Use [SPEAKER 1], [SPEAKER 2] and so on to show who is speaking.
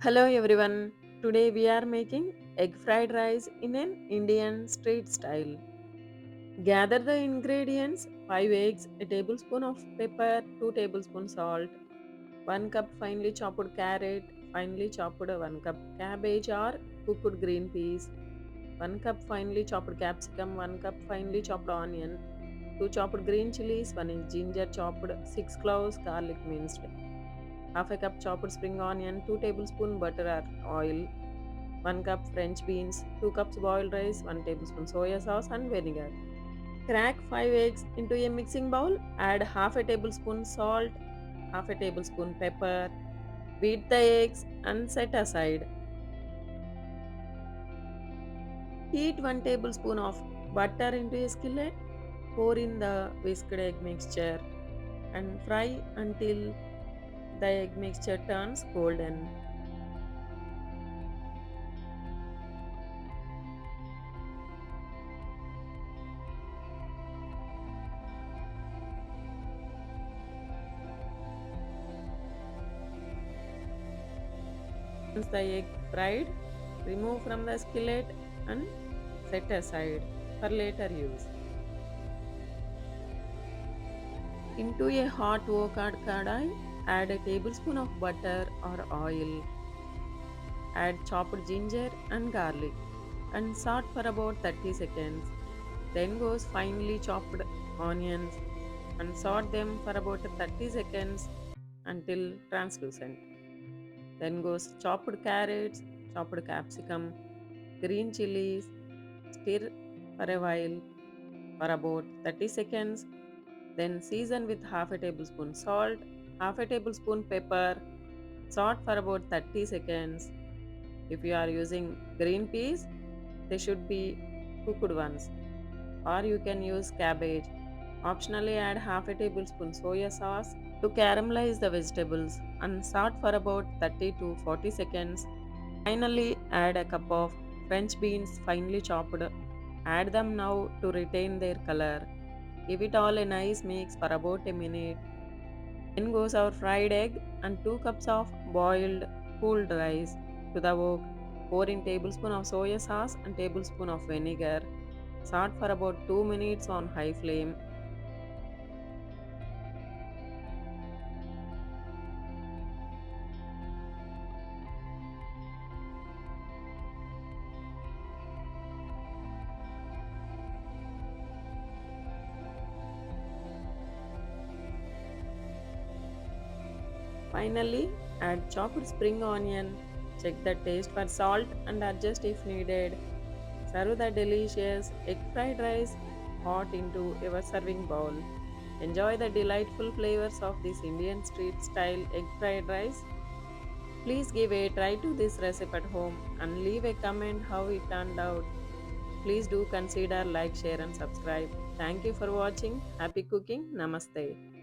[SPEAKER 1] Hello everyone. Today we are making egg fried rice in an Indian street style. Gather the ingredients: 5 eggs, a tablespoon of pepper, 2 tablespoons salt, 1 cup finely chopped carrot, finely chopped 1 cup cabbage or cooked green peas, 1 cup finely chopped capsicum, 1 cup finely chopped onion, 2 chopped green chillies, 1 inch ginger chopped, 6 cloves garlic minced, half a cup chopped spring onion, 2 tablespoon butter or oil, 1 cup French beans, 2 cups boiled rice, 1 tablespoon soya sauce and vinegar. Crack 5 eggs into a mixing bowl, add half a tablespoon salt, half a tablespoon pepper, beat the eggs and set aside. Heat 1 tablespoon of butter into a skillet, pour in the whisked egg mixture and fry until the egg mixture turns golden. Once the egg fried, remove from the skillet and set aside for later use. Into a hot wok or kadai, add a tablespoon of butter or oil. Add chopped ginger and garlic and saute for about 30 seconds. Then goes finely chopped onions and saute them for about 30 seconds until translucent. Then goes chopped carrots, chopped capsicum, green chilies, stir for a while for about 30 seconds. Then season with half a tablespoon salt, half a tablespoon pepper, saute for about 30 seconds. If you are using green peas, they should be cooked ones, or you can use cabbage. Optionally, add half a tablespoon soya sauce to caramelize the vegetables and saute for about 30 to 40 seconds. Finally, add a cup of French beans finely chopped. Add them now to retain their color. Give it all a nice mix for about a minute. Then goes our fried egg and 2 cups of boiled cooled rice to the wok. Pour in tablespoon of soya sauce and tablespoon of vinegar. Saute for about 2 minutes on high flame. Finally, add chopped spring onion. Check the taste for salt and adjust if needed. Serve the delicious egg fried rice hot into your serving bowl. Enjoy the delightful flavors of this Indian street style egg fried rice. Please give a try to this recipe at home and leave a comment how it turned out. Please do consider like, share and subscribe. Thank you for watching. Happy cooking. Namaste.